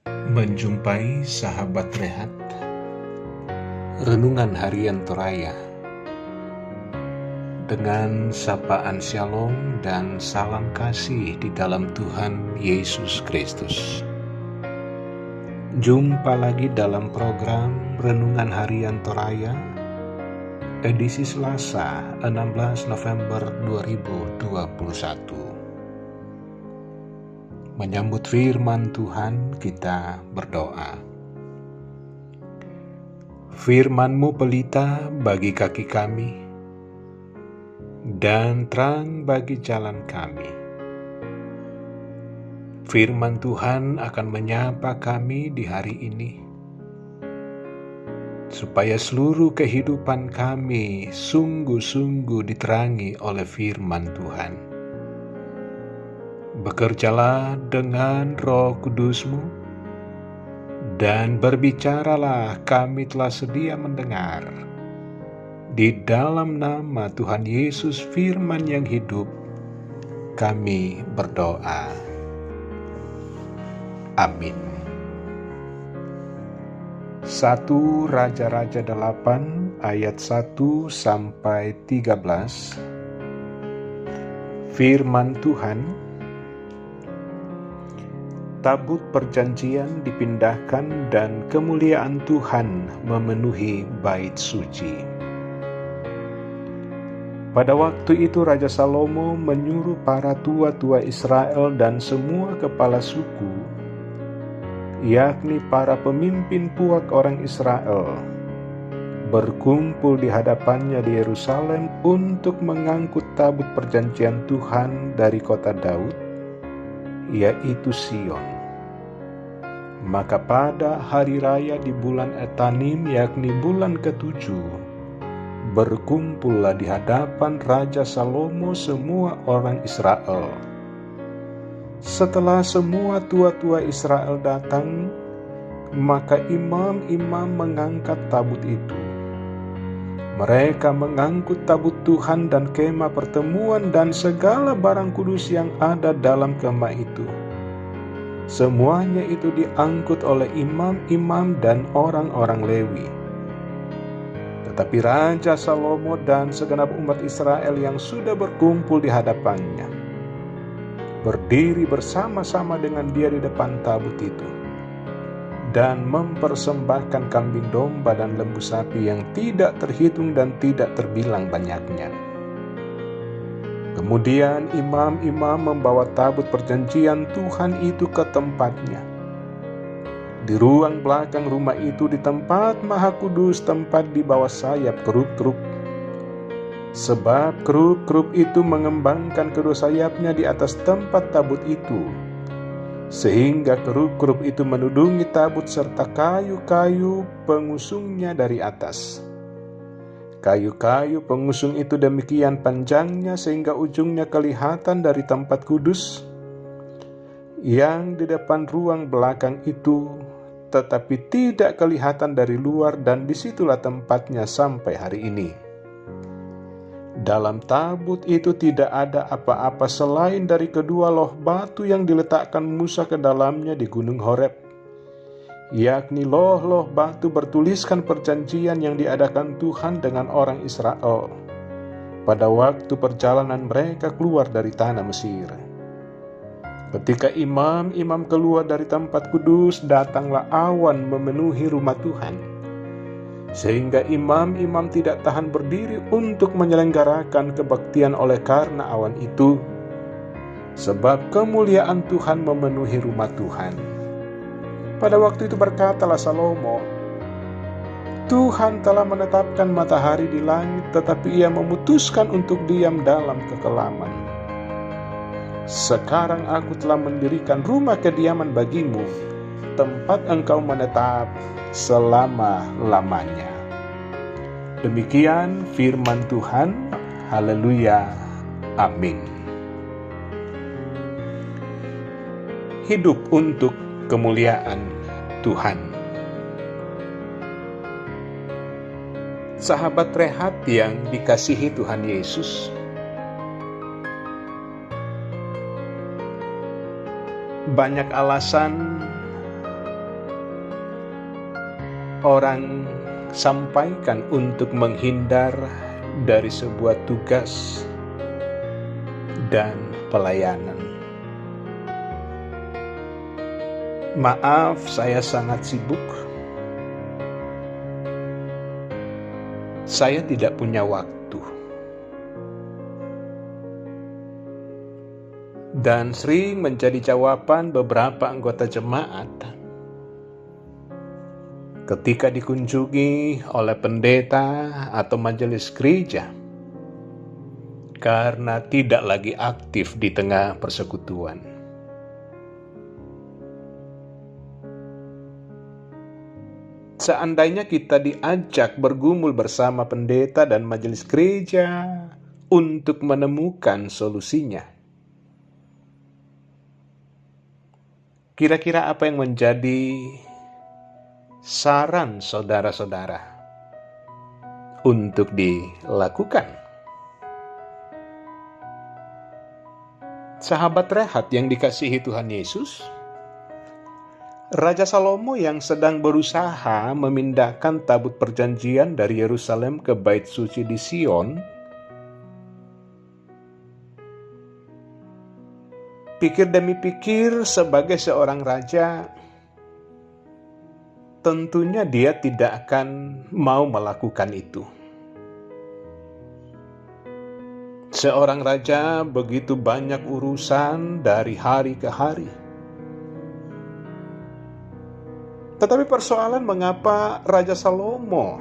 Menjumpai sahabat rehat, renungan harian Toraya dengan sapaan Shalom dan salam kasih di dalam Tuhan Yesus Kristus. Jumpa lagi dalam program Renungan Harian Toraya edisi Selasa 16 November 2021. Menyambut firman Tuhan, kita berdoa. Firman-Mu pelita bagi kaki kami dan terang bagi jalan kami. Firman Tuhan akan menyapa kami di hari ini, supaya seluruh kehidupan kami sungguh-sungguh diterangi oleh firman Tuhan. Bekerjalah dengan Roh Kudus-Mu, dan berbicaralah, kami telah sedia mendengar. Di dalam nama Tuhan Yesus firman yang hidup, kami berdoa. Amin. 1 Raja-Raja 8 ayat 1 sampai 13. Firman Tuhan, tabut perjanjian dipindahkan dan kemuliaan Tuhan memenuhi bait suci. Pada waktu itu Raja Salomo menyuruh para tua-tua Israel dan semua kepala suku, yakni para pemimpin puak orang Israel, berkumpul di hadapannya di Yerusalem untuk mengangkut tabut perjanjian Tuhan dari kota Daud, yaitu Sion. Maka pada hari raya di bulan Etanim, yakni bulan ke-7, berkumpullah di hadapan Raja Salomo semua orang Israel. Setelah semua tua-tua Israel datang, maka imam-imam mengangkat tabut itu. Mereka mengangkut tabut Tuhan dan kemah pertemuan dan segala barang kudus yang ada dalam kemah itu. Semuanya itu diangkut oleh imam-imam dan orang-orang Lewi. Tetapi Raja Salomo dan segenap umat Israel yang sudah berkumpul di hadapannya berdiri bersama-sama dengan dia di depan tabut itu, dan mempersembahkan kambing domba dan lembu sapi yang tidak terhitung dan tidak terbilang banyaknya. Kemudian imam-imam membawa tabut perjanjian Tuhan itu ke tempatnya. Di ruang belakang rumah itu, di tempat maha kudus, tempat di bawah sayap kerub-kerub. Sebab kerub-kerub itu mengembangkan kedua sayapnya di atas tempat tabut itu, sehingga kerub-kerub itu menudungi tabut serta kayu-kayu pengusungnya dari atas. Kayu-kayu pengusung itu demikian panjangnya sehingga ujungnya kelihatan dari tempat kudus yang di depan ruang belakang itu, tetapi tidak kelihatan dari luar, dan disitulah tempatnya sampai hari ini. Dalam tabut itu tidak ada apa-apa selain dari kedua loh batu yang diletakkan Musa ke dalamnya di Gunung Horeb, yakni loh-loh batu bertuliskan perjanjian yang diadakan Tuhan dengan orang Israel pada waktu perjalanan mereka keluar dari tanah Mesir. Ketika imam-imam keluar dari tempat kudus, datanglah awan memenuhi rumah Tuhan, sehingga imam-imam tidak tahan berdiri untuk menyelenggarakan kebaktian oleh karena awan itu, sebab kemuliaan Tuhan memenuhi rumah Tuhan. Pada waktu itu berkatalah Salomo, Tuhan telah menetapkan matahari di langit, tetapi ia memutuskan untuk diam dalam kekelaman. Sekarang aku telah mendirikan rumah kediaman bagimu, tempat engkau menetap selama-lamanya. Demikian firman Tuhan. Haleluya. Amin. Hidup untuk kemuliaan Tuhan. Sahabat rehat yang dikasihi Tuhan Yesus, banyak alasan orang sampaikan untuk menghindar dari sebuah tugas dan pelayanan. Maaf, saya sangat sibuk. Saya tidak punya waktu. Dan sering menjadi jawaban beberapa anggota jemaat ketika dikunjungi oleh pendeta atau majelis gereja karena tidak lagi aktif di tengah persekutuan. Seandainya kita diajak bergumul bersama pendeta dan majelis gereja untuk menemukan solusinya, kira-kira apa yang menjadi saran saudara-saudara untuk dilakukan? Sahabat rehat yang dikasihi Tuhan Yesus, Raja Salomo yang sedang berusaha memindahkan tabut perjanjian dari Yerusalem ke Bait Suci di Sion, pikir demi pikir sebagai seorang raja, tentunya dia tidak akan mau melakukan itu. Seorang raja begitu banyak urusan dari hari ke hari. Tetapi persoalan mengapa Raja Salomo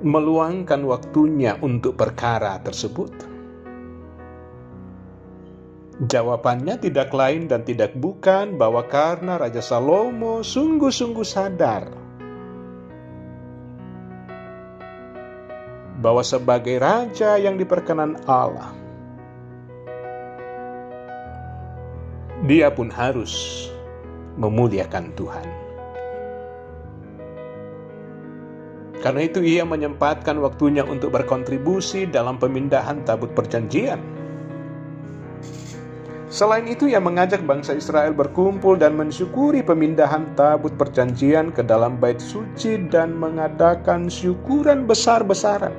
meluangkan waktunya untuk perkara tersebut? Jawabannya tidak lain dan tidak bukan bahwa karena Raja Salomo sungguh-sungguh sadar bahwa sebagai raja yang diperkenan Allah, dia pun harus memuliakan Tuhan. Karena itu ia menyempatkan waktunya untuk berkontribusi dalam pemindahan tabut perjanjian. Selain itu, ia mengajak bangsa Israel berkumpul dan mensyukuri pemindahan tabut perjanjian ke dalam bait suci dan mengadakan syukuran besar-besaran.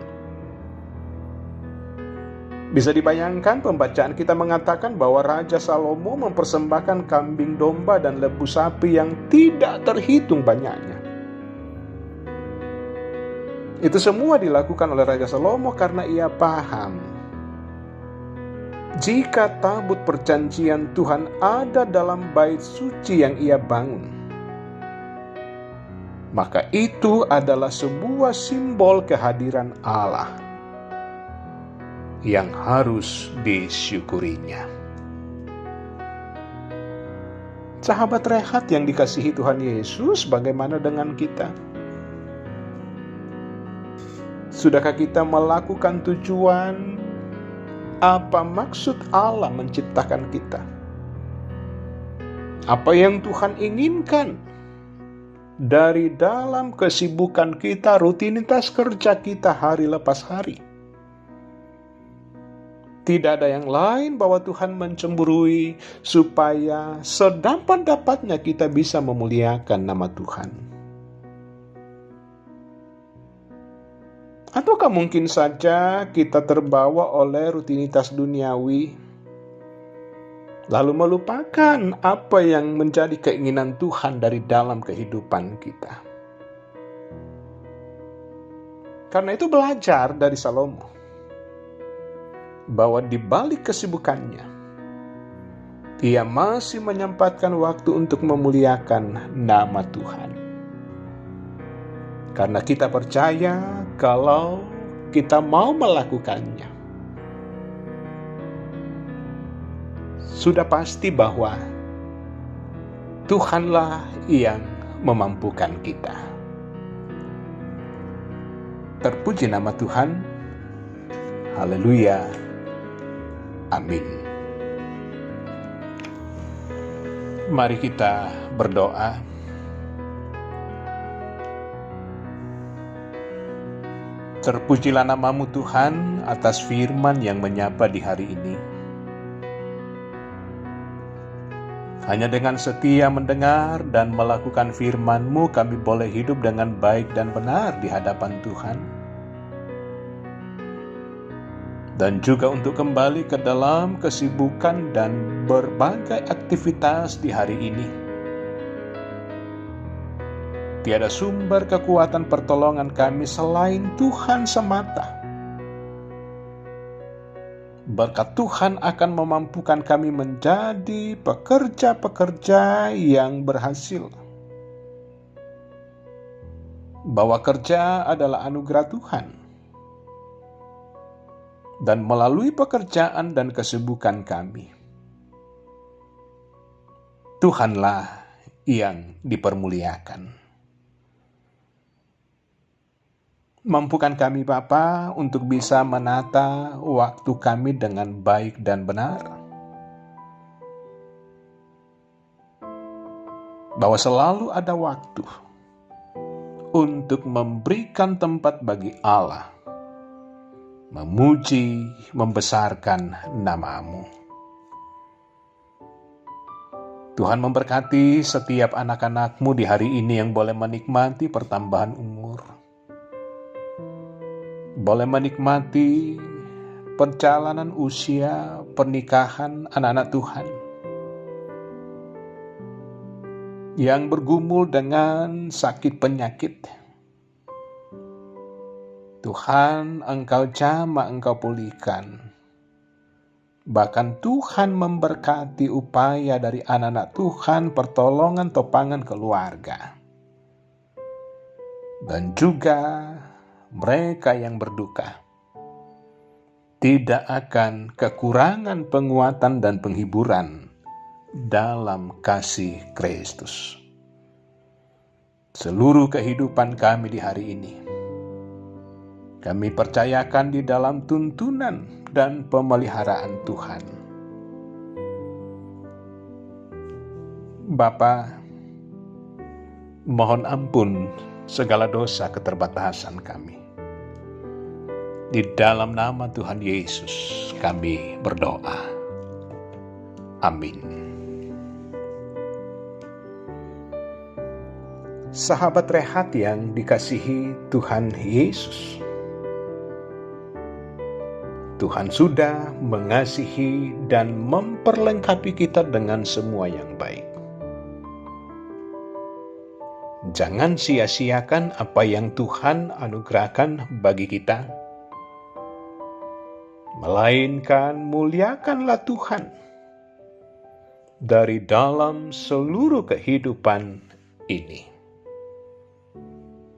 Bisa dibayangkan, pembacaan kita mengatakan bahwa Raja Salomo mempersembahkan kambing domba dan lembu sapi yang tidak terhitung banyaknya. Itu semua dilakukan oleh Raja Salomo karena ia paham jika tabut perjanjian Tuhan ada dalam bait suci yang ia bangun, maka itu adalah sebuah simbol kehadiran Allah yang harus disyukurinya. Sahabat rehat yang dikasihi Tuhan Yesus, bagaimana dengan kita? Sudahkah kita melakukan tujuan apa maksud Allah menciptakan kita? Apa yang Tuhan inginkan dari dalam kesibukan kita, rutinitas kerja kita hari lepas hari? Tidak ada yang lain bahwa Tuhan mencemburui supaya sedapat-dapatnya kita bisa memuliakan nama Tuhan. Ataukah mungkin saja kita terbawa oleh rutinitas duniawi, lalu melupakan apa yang menjadi keinginan Tuhan dari dalam kehidupan kita? Karena itu belajar dari Salomo bahwa di balik kesibukannya, ia masih menyempatkan waktu untuk memuliakan nama Tuhan. Karena kita percaya kalau kita mau melakukannya, sudah pasti bahwa Tuhanlah yang memampukan kita. Terpuji nama Tuhan. Haleluya. Amin. Mari kita berdoa. Terpujilah nama-Mu Tuhan atas firman yang menyapa di hari ini. Hanya dengan setia mendengar dan melakukan firman-Mu kami boleh hidup dengan baik dan benar di hadapan Tuhan. Dan juga untuk kembali ke dalam kesibukan dan berbagai aktivitas di hari ini. Tiada sumber kekuatan pertolongan kami selain Tuhan semata. Berkat Tuhan akan memampukan kami menjadi pekerja-pekerja yang berhasil. Bahwa kerja adalah anugerah Tuhan. Dan melalui pekerjaan dan kesibukan kami, Tuhanlah yang dipermuliakan. Mampukan kami Bapa untuk bisa menata waktu kami dengan baik dan benar. Bahwa selalu ada waktu untuk memberikan tempat bagi Allah, memuji, membesarkan nama-Mu. Tuhan memberkati setiap anak-anak-Mu di hari ini yang boleh menikmati pertambahan umur. Boleh menikmati perjalanan usia pernikahan anak-anak Tuhan. Yang bergumul dengan sakit penyakit. Tuhan, Engkau jamah, Engkau pulihkan. Bahkan Tuhan memberkati upaya dari anak-anak Tuhan, pertolongan topangan keluarga. Dan juga mereka yang berduka tidak akan kekurangan penguatan dan penghiburan dalam kasih Kristus. Seluruh kehidupan kami di hari ini, kami percayakan di dalam tuntunan dan pemeliharaan Tuhan. Bapa, mohon ampun segala dosa keterbatasan kami. Di dalam nama Tuhan Yesus kami berdoa. Amin. Sahabat Rehat yang dikasihi Tuhan Yesus, Tuhan sudah mengasihi dan memperlengkapi kita dengan semua yang baik. Jangan sia-siakan apa yang Tuhan anugerahkan bagi kita, melainkan muliakanlah Tuhan dari dalam seluruh kehidupan ini.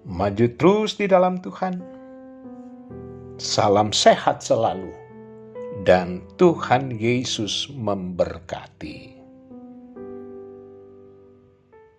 Maju terus di dalam Tuhan. Salam sehat selalu, dan Tuhan Yesus memberkati.